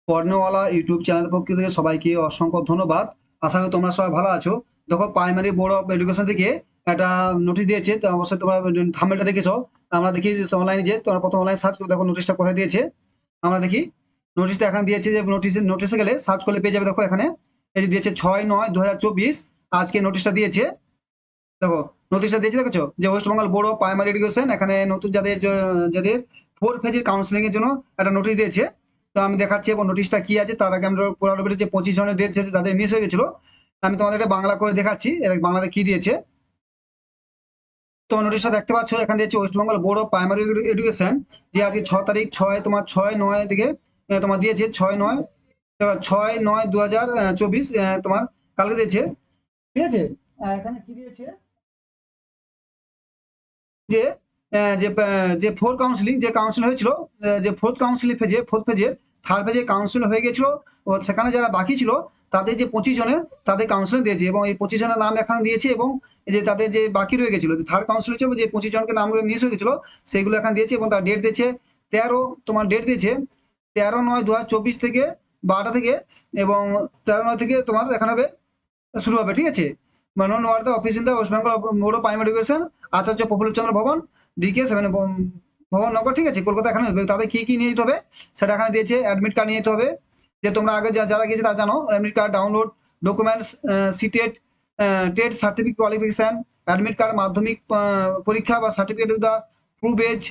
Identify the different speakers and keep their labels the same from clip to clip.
Speaker 1: পর্ণওয়ালা YouTube চ্যানেলের পক্ষ থেকে সবাইকে অসংখ্য ধন্যবাদ। আশা করি তোমরা সবাই ভালো আছো। দেখো, প্রাইমারি বোর্ড অফ এডুকেশন থেকে একটা নোটিশ দিয়েছে, তো অবশ্যই তোমরা থাম্বনেলটা দেখেছো। আমরা দেখি অনলাইনে, যে তোমরা প্রথম অনলাইন সার্চ করে দেখো নোটিশটা কোথায় দিয়েছে। আমরা দেখি নোটিশটা এখানে দিয়েছে, যে নোটিশে গেলে সার্চ করলে পেয়ে যাবে। দেখো এখানে এই যে দিয়েছে 6/9/2024, আজকে নোটিশটা দিয়েছে। দেখো নোটিশটা দিয়েছে, দেখেছো, যে West Bengal Board of Primary education এখানে নতুন যাদের 4 ফেজের কাউন্সিলিং এর জন্য একটা নোটিশ দিয়েছে। তো আমি দেখাচ্ছি এবং নোটিশটা কি আছে তার আগে আমরা পুরো যে 25 জনের ডেট যাদের মিস হয়ে গেছিল, আমি তোমাদের এটা বাংলা করে দেখাচ্ছি বাংলাতে কি দিয়েছে। তোমার নোটিশটা দেখতে পাচ্ছ, এখানে দিয়েছে West Bengal Board of Primary education, যে আজকে 6 তারিখ 6/9 থেকে তোমার দিয়েছে 6/9/2024, তোমার কালকে দিয়েছে। ঠিক আছে, এখানে কি দিয়েছে, যে যে ফোর কাউন্সিলিং যে কাউন্সিল হয়েছিল, যে ফোর্থ ফেজের থার্ড ফেজে কাউন্সিল হয়ে গেছিল, ও সেখানে যারা বাকি ছিল তাদের যে 25 জনের তাদের কাউন্সিলিং দিয়েছে, এবং এই 25 জনের নাম এখানে দিয়েছে, এবং এই যে তাদের যে বাকি রয়ে গেছিল থার্ড কাউন্সিল ছিল, যে 25 জনকে নামগুলো মিস হয়ে গেছিল সেগুলো এখানে দিয়েছে, এবং তার ডেট দিয়েছে 13, তোমার ডেট দিয়েছে 13/9/2024 থেকে 12টা থেকে, এবং 13/9 থেকে তোমার এখানে হবে শুরু হবে। ঠিক আছে, non where the office in the West Bengal Board of Primary Education, Acharya Prafullachandra Bhavan, DK 7 ভবন নগর। ঠিক আছে, কলকাতা। এখানে তাদের কি কি নিয়ে যেতে হবে সেটা এখানে দিয়েছে। অ্যাডমিট কার্ড নিয়ে যেতে হবে, যে তোমরা আগে যারা গেছে তারা জানো। অ্যাডমিট কার্ড ডাউনলোড, ডকুমেন্টস, সিটেড, TET certificate qualification, admit card, মাধ্যমিক পরীক্ষা বা certificate of the proof age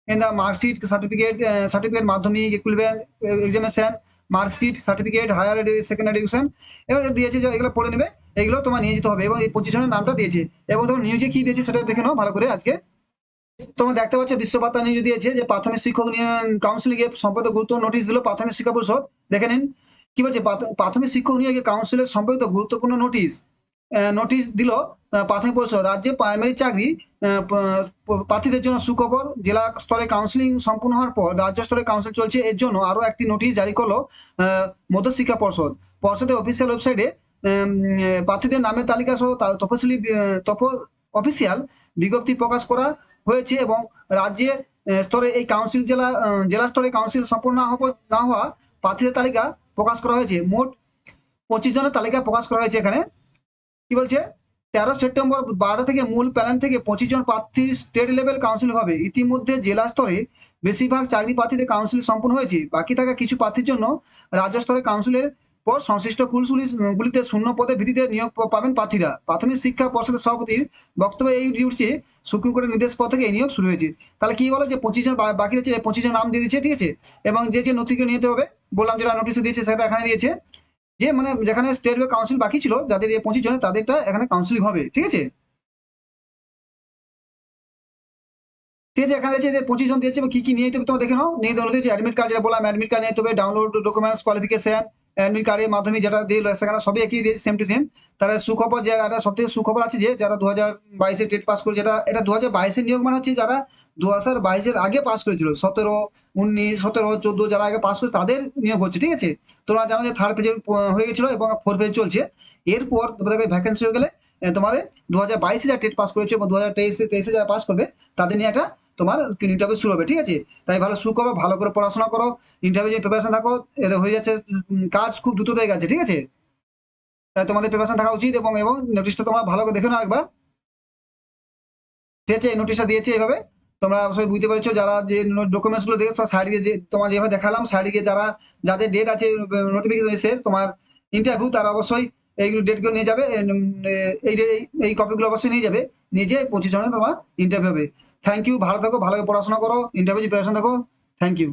Speaker 1: in the marksheet, certificate মাধ্যমিক equivalent examination, marksheet, certificate higher secondary education, এবং দিয়েছে যে এগুলো পড়ে নেবে, এগুলো তোমার নিয়ে যেতে হবে, এবং এই 25 জনের নামটা দিয়েছে। এবং তোমার নিউজে কি দিয়েছে সেটা দেখে নাও ভালো করে আজকে। তোমরা দেখতে পাচ্ছ বিশ্বভারতী নিউজ দিয়েছে, যে প্রাথমিক শিক্ষক কাউন্সিলিং এর সম্পর্কিত গুরুত্ব নোটিশ দিল প্রাথমিক শিক্ষা পরিষদ। দেখে নিন কি বলছে, প্রাথমিক শিক্ষক নিয়োগে কাউন্সিলের সম্পর্কিত গুরুত্বপূর্ণ নোটিশ দিল প্রাথমিক পরিষদ। রাজ্যে প্রাইমারি চাকরি প্রার্থীদের জন্য সুখবর, জেলা স্তরে কাউন্সিলিং সম্পূর্ণ হওয়ার পর রাজ্য স্তরে কাউন্সিল চলছে, এর জন্য আরো একটি নোটিশ জারি করলো মধ্যশিক্ষা পর্ষদ। পর্ষদের অফিসিয়াল ওয়েবসাইটে প্রার্থীদের নামের তালিকা সহ তফসিলি অফিসিয়াল বিজ্ঞপ্তি প্রকাশ করা হয়েছে, এবং রাজ্যে স্তরে এই কাউন্সিল জেলা স্তরে কাউন্সিল সম্পূর্ণ না হওয়া প্রার্থীদের তালিকা প্রকাশ করা হয়েছে। মোট 25 জনের তালিকা প্রকাশ করা হয়েছে। এখানে কি বলছে, 13 সেপ্টেম্বর 12টা থেকে মূল প্যানেল থেকে 25 জন প্রার্থী স্টেট লেভেল কাউন্সিল হবে। ইতিমধ্যে জেলা স্তরে বেশিরভাগ চাকরি প্রার্থীদের কাউন্সিল সম্পূর্ণ হয়েছে। বাকি থাকা কিছু প্রার্থীর জন্য রাজ্য স্তরে কাউন্সিলের পর সংশ্লিষ্ট গুলিতে শূন্য পদে ভিত্তিতে নিয়োগ পাবেন প্রার্থীরা। প্রাথমিক শিক্ষা পর্ষদের সভাপতির বক্তব্যে এই উঠছে, সুপ্রিম কোর্টের নির্দেশ পর থেকে এই নিয়োগ শুরু হয়েছে। তাহলে কি বলো, যে 25 জন বাকি রয়েছে, 25 জন নাম দিয়ে দিচ্ছে। ঠিক আছে, এবং যে নথিগুলো নিতে হবে বললাম, যেটা নোটিশে দিয়েছে সেটা এখানে দিয়েছে, যে মানে যেখানে স্টেট কাউন্সিল বাকি ছিল যাদের এই 25 জনের, তাদেরটা এখানে কাউন্সিলিং হবে। ঠিক আছে, ঠিক আছে, এখানে যে 25 জন দিয়েছে কি কি নিয়ে যেতে হবে তোমরা দেখে নাও। নিয়ে দেওয়া হয়েছে অ্যাডমিট কার্ড, যেটা বললাম অ্যাডমিট কার্ড নিয়ে যেতে হবে, ডাউনলোড ডকুমেন্টস কোয়ালিফিকেশন, অ্যাডমিট কার্ডের মাধ্যমে যেটা দিল সেখানে সবই একই দিয়েছে, সেম টু সেম। তাহলে সুখবর, যে একটা সব থেকে সুখবর আছে, যে যারা 2022-এ টেট পাস করেছে, এটা 2022-এর নিয়োগ, মানে হচ্ছে যারা 2022-এর আগে পাস করেছিল, 17, 19, 17, 14 যারা আগে পাস করেছে তাদের নিয়োগ হচ্ছে। ঠিক আছে, তোমরা জানো যে থার্ড পেজে হয়ে গেছিল এবং ফোর্থ পেজ চলছে। এরপর তোমাদের ভ্যাকেন্সি হয়ে গেলে তোমাদের 2022-এ যারা টেট পাস করেছে এবং 2023-23-এ যারা পাস করবে তাদের নিয়ে একটা তোমার ইন্টারভিউ শুরু হবে। ঠিক আছে, তাই ভালো সুখবর, ভালো করে পড়াশোনা করো, ইন্টারভিউ যে প্রিপারেশন থাকো, এটা হয়ে যাচ্ছে। কাজ খুব দ্রুত হয়ে গেছে। ঠিক আছে, তাই তোমাদের প্রিপারেশন থাকা উচিত, এবং নোটিশটা তোমরা ভালো করে দেখে নাও একবার। ঠিক আছে, এই নোটিশটা দিয়েছে এইভাবে, তোমরা অবশ্যই বুঝতে পেরেছো। যারা যে ডকুমেন্টস গুলো দেখে সাইডে, যে তোমার যেভাবে দেখালাম সাইডে, যারা যাদের ডেট আছে নোটিফিকেশন এসে তোমার ইন্টারভিউ, তারা অবশ্যই এইগুলো ডেটগুলো নিয়ে যাবে। এই এই কপিগুলো অবশ্যই নিয়ে যাবে, নিজে 25 জনে তোমার ইন্টারভিউ হবে। থ্যাংক ইউ, ভালো থাকো, ভালো করে পড়াশোনা করো, ইন্টারভিউ প্রিপারেশন থাকো। Thank you.